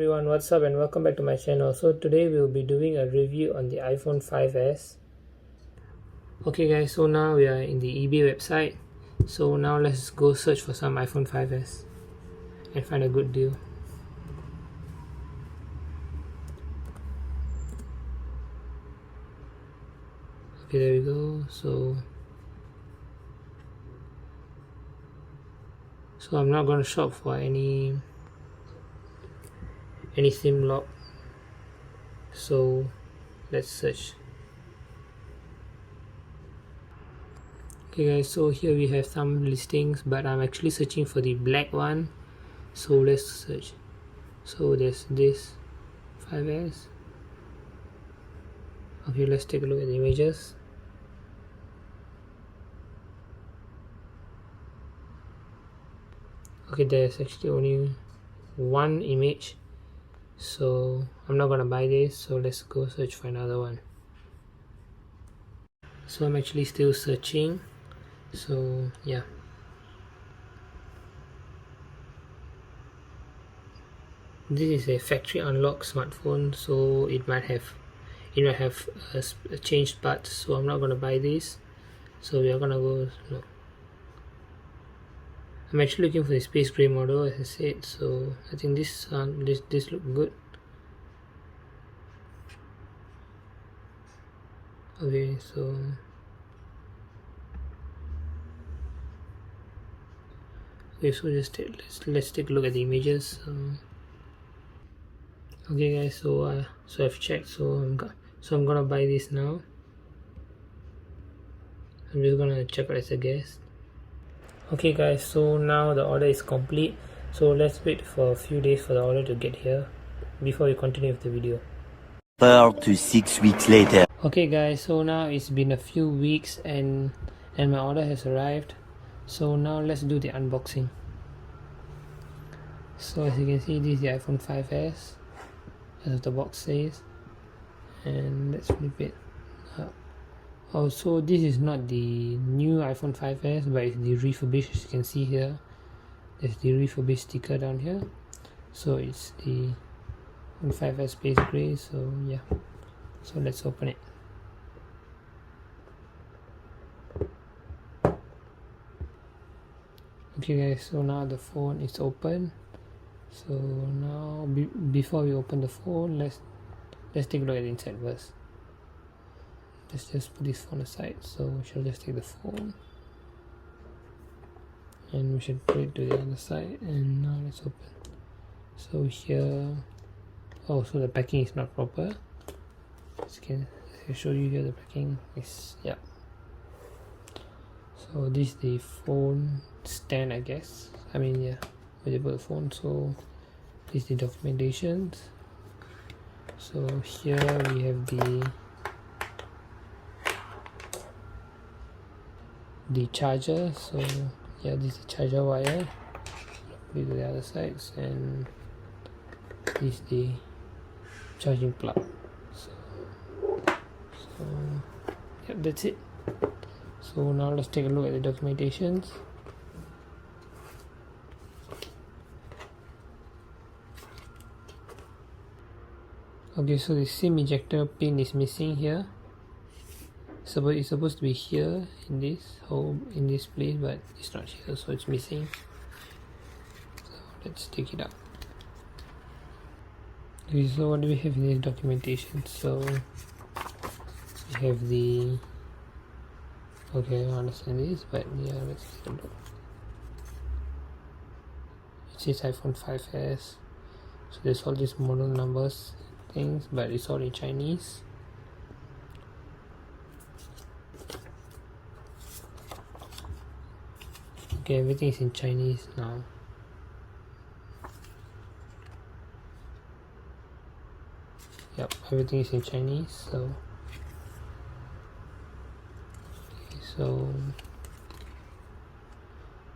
everyone, what's up and welcome back to my channel. So today we'll be doing a review on the iPhone 5s. Okay guys, so now we are in the eBay website. So now let's go search for some iPhone 5s and find a good deal. Okay, there we go. So I'm not going to shop for any SIM lock. So let's search. Okay guys, so here we have some listings, but I'm actually searching for the black one. So let's search. So there's this 5s. Okay, let's take a look at the images. Okay, there's actually only one image, so I'm not gonna buy this. So let's go search for another one. So I'm actually still searching. So yeah, this is a factory unlock smartphone, so it might have changed parts. So I'm not gonna buy this. So we are gonna go. No, I'm actually looking for the space gray model, as I said. So I think this look good. Okay, so let's take a look at the images. Okay guys, so I've checked. So I'm gonna buy this now. I'm just gonna check out as a guest. Okay guys, so now the order is complete. So let's wait for a few days for the order to get here before we continue with the video. 4 to 6 weeks later. Okay guys, so now it's been a few weeks and my order has arrived. So now let's do the unboxing. So as you can see, this is the iPhone 5s, as the box says, and let's flip it up. Also, this is not the new iPhone 5s, but it's the refurbished. As you can see here, there's the refurbished sticker down here. So it's the 5s space gray. So yeah, so let's open it. Okay guys, so now the phone is open. So now before we open the phone, let's take a look at the inside first. Let's just put this phone aside. So we shall just take the phone and we should put it to the other side, and now let's open. So here, oh, so the packing is not proper. As I show you here, the packing is, yeah. So this is the phone stand, I guess. I mean, yeah, where you put the phone. So this is the documentations. So here we have the charger. So yeah, this is the charger wire. Put it to the other sides, and this is the charging plug. So yeah, that's it. So now let's take a look at the documentations. Okay, so the SIM ejector pin is missing here. So it's supposed to be here in this place, but it's not here, so it's missing. So let's take it out. Okay, so what do we have in this documentation? So we have the, okay, I don't understand this, but yeah, let's take a look. It says iPhone 5s. So there's all these model numbers things, but it's all in Chinese. Okay, everything is in Chinese now. Yep, everything is in Chinese. So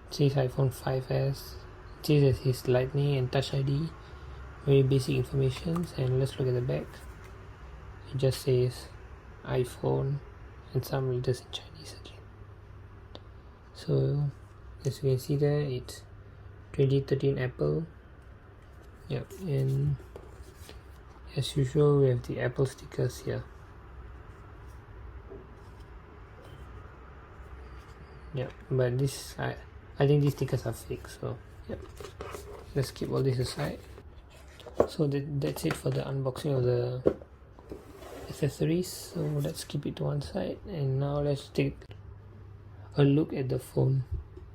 it says iPhone 5s. It says his Lightning and Touch ID. Very basic information. And let's look at the back. It just says iPhone and some letters in Chinese again. So as you can see there, it's 2013 Apple, Yep, and as usual we have the Apple stickers here. Yep, but this I think these stickers are fake, so yep, let's keep all this aside. So that's it for the unboxing of the accessories, so let's keep it to one side, and now let's take a look at the phone.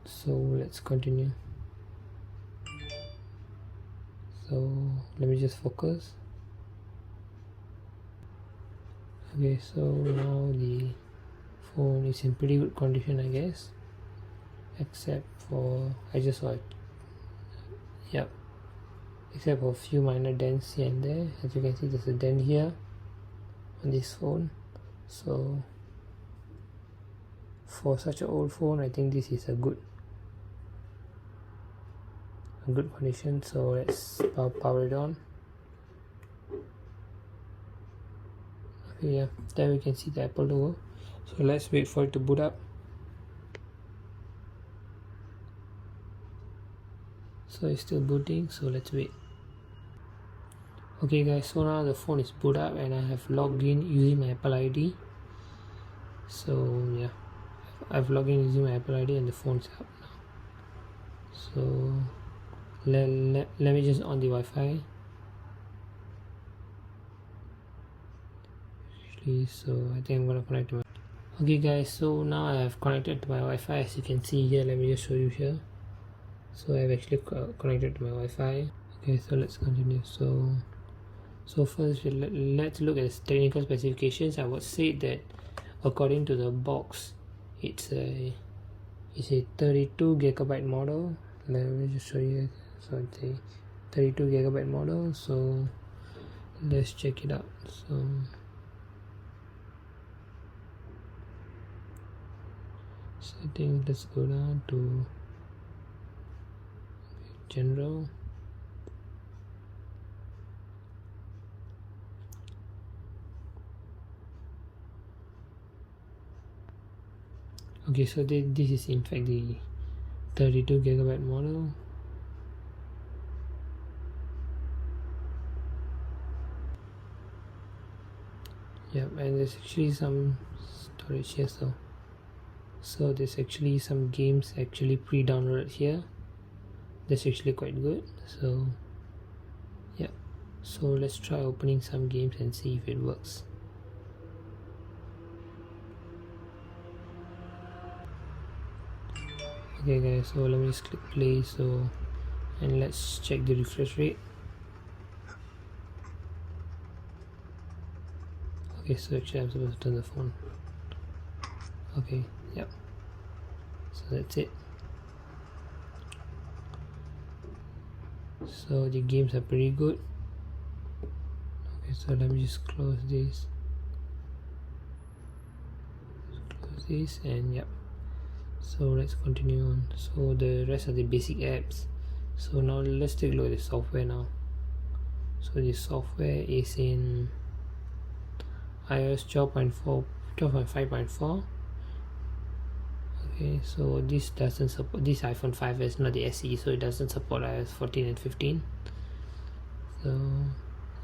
So let's continue. So let me just focus. Okay, so now the phone is in pretty good condition, I guess, except for yep, except for a few minor dents here and there. As you can see, there's a dent here on this phone. So for such an old phone, I think this is a good condition. So let's power it on. Okay, yeah, there we can see the Apple logo. So let's wait for it to boot up. So it's still booting, so let's wait. Okay guys, so now the phone is boot up and I have logged in using my Apple ID. So yeah, I've logged in using my Apple ID and the phone's up now. So let me just on the Wi-Fi. Actually, so I think I'm gonna connect to my. Okay guys, so now I have connected to my Wi-Fi. As you can see here, let me just show you here. So I've actually connected to my Wi-Fi. Okay, so let's continue. So first let's look at the technical specifications. I would say that according to the box, it's a 32GB model. Let me just show you. So it's a 32GB model. So let's check it out. So settings, let's go down to general. Okay, so this is in fact the 32GB model. Yep, and there's actually some storage here, so there's actually some games actually pre-downloaded here. That's actually quite good. So yeah, so let's try opening some games and see if it works. Okay guys, so let me just click play. So and let's check the refresh rate. Okay, so actually I'm supposed to turn the phone. Okay, yep, so that's it. So the games are pretty good. Okay, so let me just close this, and yep, so let's continue on. So the rest of the basic apps. So now let's take a look at the software now. So the software is in iOS 12.5.4. Okay, so this doesn't support, this iPhone 5S, not the SE, so it doesn't support iOS 14 and 15. So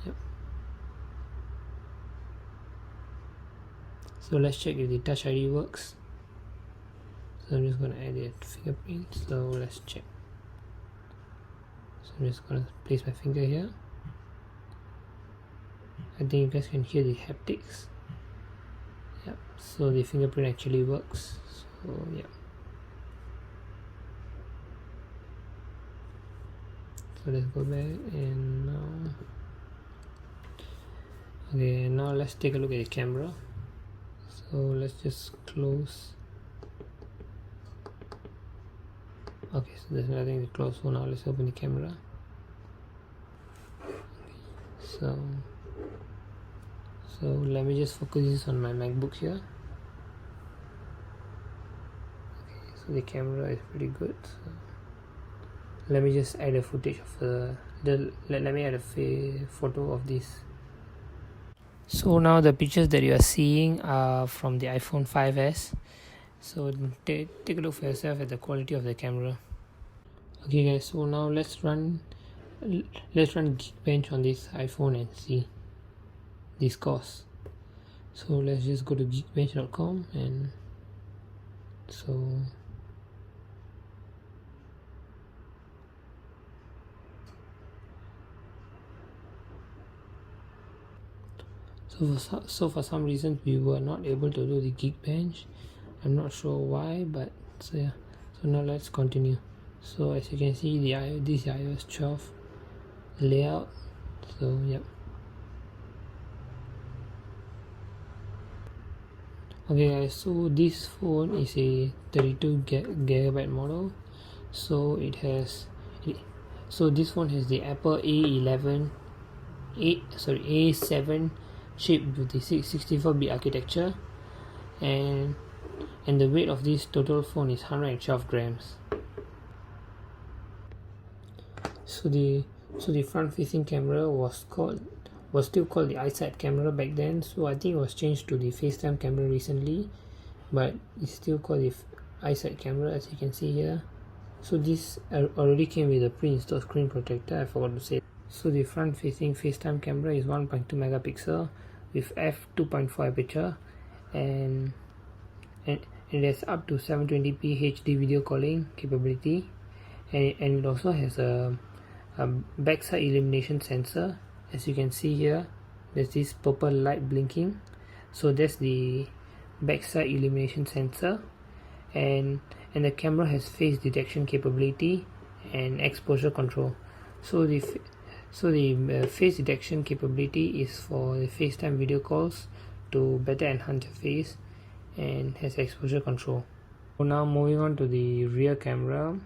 yep, so let's check if the Touch ID works. So I'm just gonna add a fingerprint. So let's check. So I'm just gonna place my finger here. I think you guys can hear the haptics. Yep, so the fingerprint actually works. So yeah, so let's go back, and now okay, now let's take a look at the camera. So let's just close. Okay, so there's nothing to close, so now let's open the camera. So let me just focus this on my MacBook here. Okay, so the camera is pretty good. So let me just add a footage of let me add a photo of this. So now the pictures that you are seeing are from the iPhone 5S. So take a look for yourself at the quality of the camera. Okay guys, so now let's run let's run Geekbench on this iPhone and see the scores. So let's just go to geekbench.com and so for some reason we were not able to do the Geekbench. I'm not sure why, but so yeah. So now let's continue. So as you can see, this is iOS 12 layout. So yep. Okay guys, so this phone is a 32GB model. So so this phone has the Apple A7 chip with the 64-bit architecture, and the weight of this total phone is 112 grams. So the front facing camera was still called the iSight camera back then, so I think it was changed to the FaceTime camera recently, but it's still called the iSight camera, as you can see here. So this already came with a pre-installed screen protector, I forgot to say. So the front facing FaceTime camera is 1.2 megapixel with f2.4 aperture, and it has up to 720p HD video calling capability, and it also has a backside illumination sensor. As you can see here, there's this purple light blinking, so that's the backside illumination sensor, and the camera has face detection capability and exposure control. So the face detection capability is for the FaceTime video calls to better enhance your face, and has exposure control. So now moving on to the rear camera.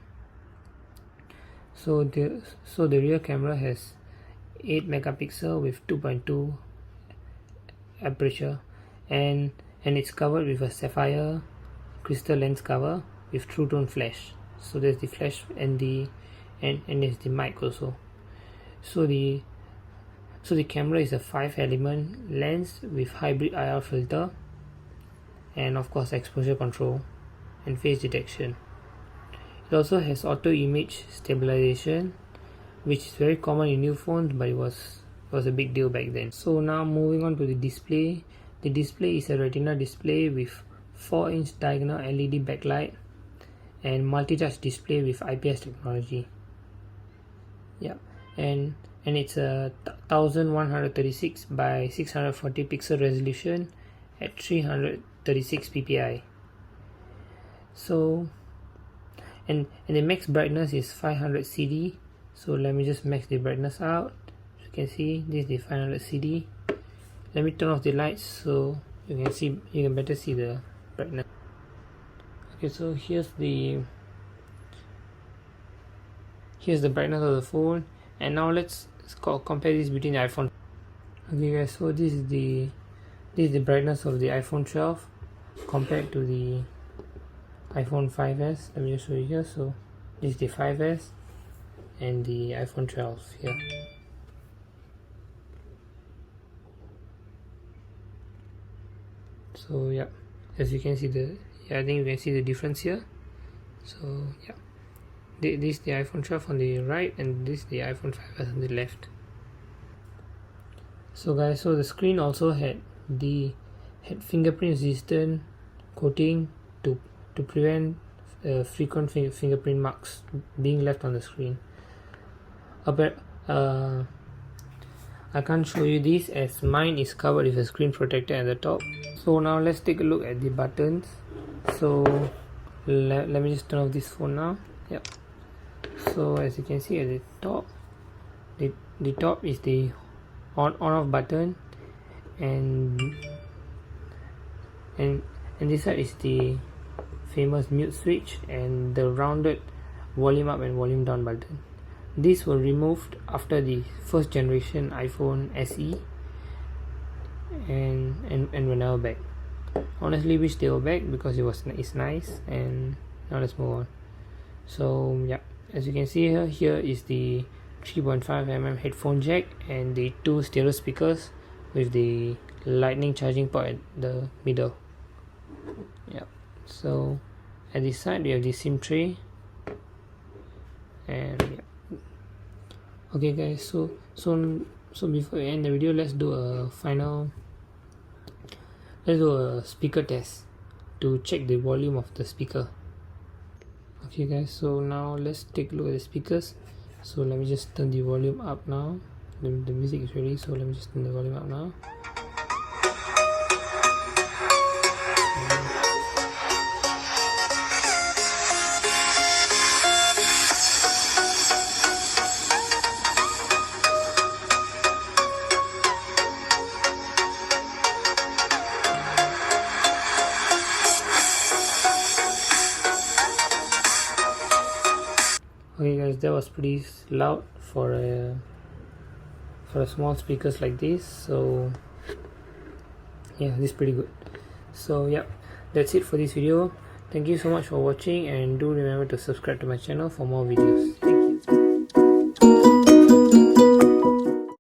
So the rear camera has 8 megapixel with 2.2 aperture, and it's covered with a sapphire crystal lens cover with true tone flash. So there's the flash and there's the mic also. So the camera is a 5-element lens with hybrid IR filter, and of course exposure control and face detection. It also has auto image stabilization, which is very common in new phones, but it was a big deal back then. So now moving on to the display. The display is a retina display with 4-inch diagonal LED backlight and multi-touch display with IPS technology. Yeah, and it's a 1136 by 640 pixel resolution at 336 ppi. So and the max brightness is 500 CD. So let me just max the brightness out. As you can see, this is the 500 CD. Let me turn off the lights so you can better see the brightness. Okay, so here's the brightness of the phone, and now let's compare this between the iPhone. Okay guys, so this is the brightness of the iPhone 12 compared to the iPhone 5s. Let me just show you here. So this is the 5s and the iPhone 12 here. So yeah, as you can see I think you can see the difference here. So yeah, this is the iPhone 12 on the right, and this is the iPhone 5s on the left. So guys, so the screen also had fingerprint resistant coating to prevent frequent fingerprint marks being left on the screen. I can't show you this as mine is covered with a screen protector at the top. So now let's take a look at the buttons. So let me just turn off this phone now. Yep. So as you can see at the top, the top is the on off button, and this side is the famous mute switch and the rounded volume up and volume down button. These were removed after the first generation iPhone SE, and were now back. Honestly wish they were back because it's nice. And now let's move on. So yeah, as you can see here is the 3.5mm headphone jack and the 2 stereo speakers with the lightning charging port at the middle. Yeah, so at the side we have the SIM tray, and yeah. Okay guys, so before we end the video, let's do a speaker test to check the volume of the speaker. Okay guys, so now let's take a look at the speakers. So let me just turn the volume up now. The music is ready, so let me just turn the volume up now. Okay guys, that was pretty loud for a small speakers like this. So yeah, this is pretty good. So yeah, that's it for this video. Thank you so much for watching, and do remember to subscribe to my channel for more videos. Thank you.